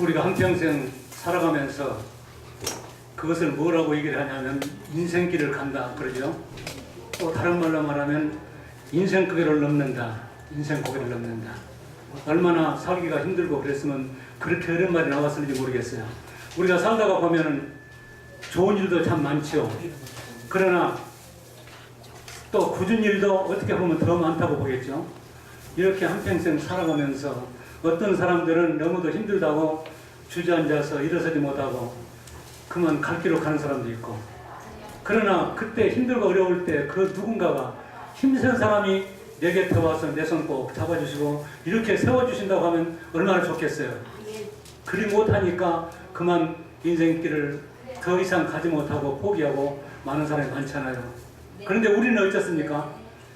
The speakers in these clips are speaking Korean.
우리가 한평생 살아가면서 그것을 뭐라고 얘기를 하냐면 인생길을 간다 그러죠. 또 다른 말로 말하면 인생 고개를 넘는다. 인생 고개를 넘는다. 얼마나 살기가 힘들고 그랬으면 그렇게 어려운 말이 나왔을지 모르겠어요. 우리가 살다가 보면은 좋은 일도 참 많죠. 그러나 또 굳은 일도 어떻게 보면 더 많다고 보겠죠. 이렇게 한평생 살아가면서 어떤 사람들은 너무도 힘들다고 주저앉아서 일어서지 못하고 그만 갈 길로 가는 사람도 있고, 그러나 그때 힘들고 어려울 때 그 누군가가 힘센 사람이 내 곁에 와서 내 손 꼭 잡아주시고 이렇게 세워주신다고 하면 얼마나 좋겠어요. 그리 못하니까 그만 인생길을 더 이상 가지 못하고 포기하고 많은 사람이 많잖아요. 그런데 우리는 어떻습니까?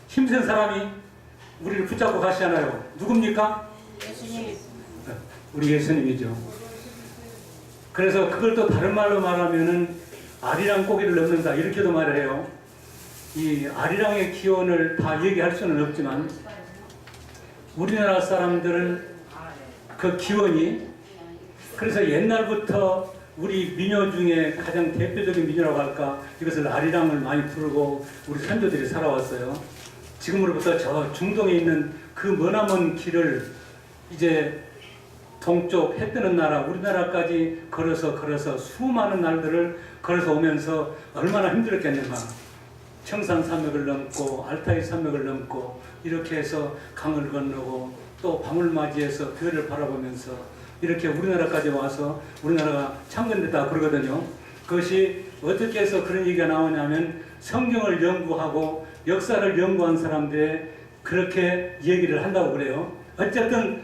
힘센 사람이 우리를 붙잡고 가시잖아요. 누굽니까? 예수님. 우리 예수님이죠. 그래서 그걸 또 다른 말로 말하면은 아리랑 고기를 넘는다 이렇게도 말을 해요. 이 아리랑의 기원을 다 얘기할 수는 없지만 우리나라 사람들은 그 기원이, 그래서 옛날부터 우리 민요 중에 가장 대표적인 민요라고 할까, 이것을 아리랑을 많이 부르고 우리 선조들이 살아왔어요. 지금으로부터 저 중동에 있는 그 머나먼 길을 이제 동쪽 해 뜨는 나라 우리나라까지 걸어서 수많은 날들을 걸어서 오면서 얼마나 힘들었겠는가. 청산산맥을 넘고 알타이 산맥을 넘고 이렇게 해서 강을 건너고 또 밤을 맞이해서 별을 바라보면서 이렇게 우리나라까지 와서 우리나라가 창건됐다 그러거든요. 그것이 어떻게 해서 그런 얘기가 나오냐면 성경을 연구하고 역사를 연구한 사람들이 그렇게 얘기를 한다고 그래요. 어쨌든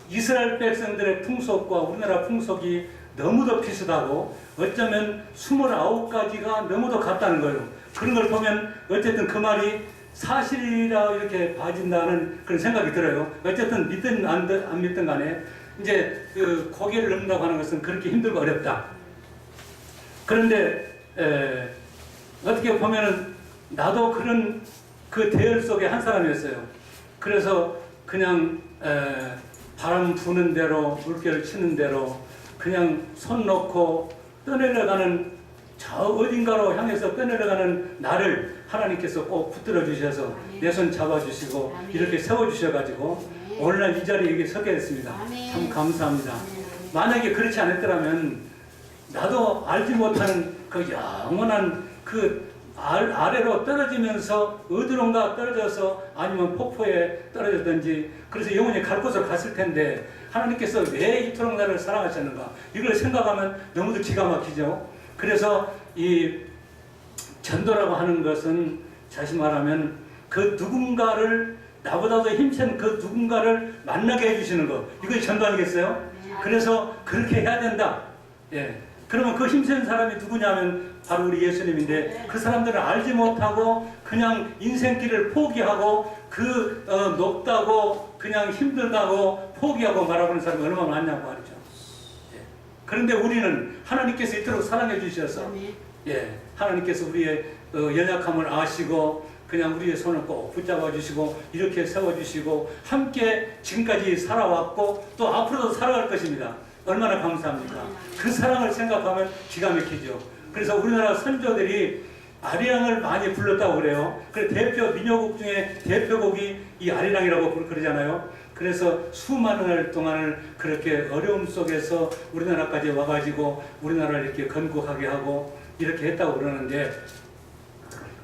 이스라엘 백성들의 풍속과 우리나라 풍속이 너무도 비슷하고 어쩌면 29가지가 너무도 같다는 거예요. 그런 걸 보면 어쨌든 그 말이 사실이라 이렇게 봐진다는 그런 생각이 들어요. 어쨌든 믿든 안 믿든 간에 이제 그 고개를 넘는다고 하는 것은 그렇게 힘들고 어렵다. 그런데 어떻게 보면은 나도 그런 그 대열 속에 한 사람이었어요. 그래서 그냥 바람 부는 대로 물결 치는 대로 그냥 손 놓고 떠내려가는 저 어딘가로 향해서 떠내려가는 나를 하나님께서 꼭 붙들어 주셔서 내 손 잡아주시고 이렇게 세워주셔가지고 오늘날 이 자리에 여기 서게 됐습니다. 참 감사합니다. 만약에 그렇지 않았더라면 나도 알지 못하는 그 영원한 그 아래로 떨어지면서 어디론가 떨어져서 아니면 폭포에 떨어졌든지 그래서 영원히 갈 곳으로 갔을 텐데 하나님께서 왜 이토록 나를 사랑하셨는가 이걸 생각하면 너무도 기가 막히죠. 그래서 이 전도라고 하는 것은 다시 말하면 그 누군가를 나보다도 힘센 그 누군가를 만나게 해주시는 것, 이것이 전도 아니겠어요? 그래서 그렇게 해야 된다. 예. 그러면 그 힘센 사람이 누구냐면 바로 우리 예수님인데 그 사람들은 알지 못하고 그냥 인생길을 포기하고 그 높다고 그냥 힘들다고 포기하고 말하는 사람이 얼마나 많냐고 말이죠. 예. 그런데 우리는 하나님께서 이토록 사랑해 주셔서 예, 하나님께서 우리의 연약함을 아시고 그냥 우리의 손을 꼭 붙잡아 주시고 이렇게 세워 주시고 함께 지금까지 살아왔고 또 앞으로도 살아갈 것입니다. 얼마나 감사합니까? 그 사랑을 생각하면 기가 막히죠. 그래서 우리나라 선조들이 아리랑을 많이 불렀다고 그래요. 그래서 대표 민요곡 중에 대표곡이 이 아리랑이라고 그러잖아요. 그래서 수많은 날 동안을 그렇게 어려움 속에서 우리나라까지 와가지고 우리나라를 이렇게 건국하게 하고 이렇게 했다고 그러는데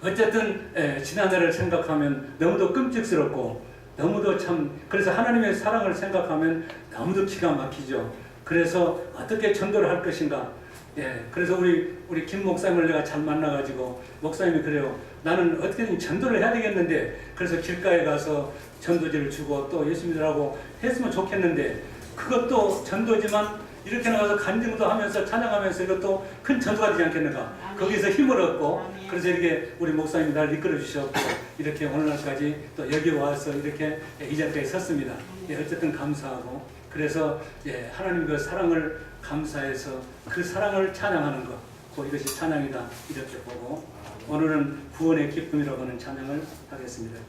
어쨌든 지난해를 생각하면 너무도 끔찍스럽고 너무도 참, 그래서 하나님의 사랑을 생각하면 너무도 기가 막히죠. 그래서 어떻게 전도를 할 것인가. 예, 그래서 우리 김 목사님을 내가 잘 만나가지고 목사님이 그래요. 나는 어떻게든 전도를 해야 되겠는데 그래서 길가에 가서 전도지를 주고 또 예수님들하고 했으면 좋겠는데 그것도 전도지만 이렇게 나가서 간증도 하면서 찬양하면서 이것도 큰 전도가 되지 않겠는가. 아멘. 거기서 힘을 얻고 아멘. 그래서 이렇게 우리 목사님이 날 이끌어 주셨고 이렇게 오늘날까지 또 여기 와서 이렇게 이 자리에 섰습니다. 예, 어쨌든 감사하고 그래서 예, 하나님 그 사랑을 감사해서 그 사랑을 찬양하는 것, 이것이 찬양이다 이렇게 보고 오늘은 구원의 기쁨이라고 하는 찬양을 하겠습니다.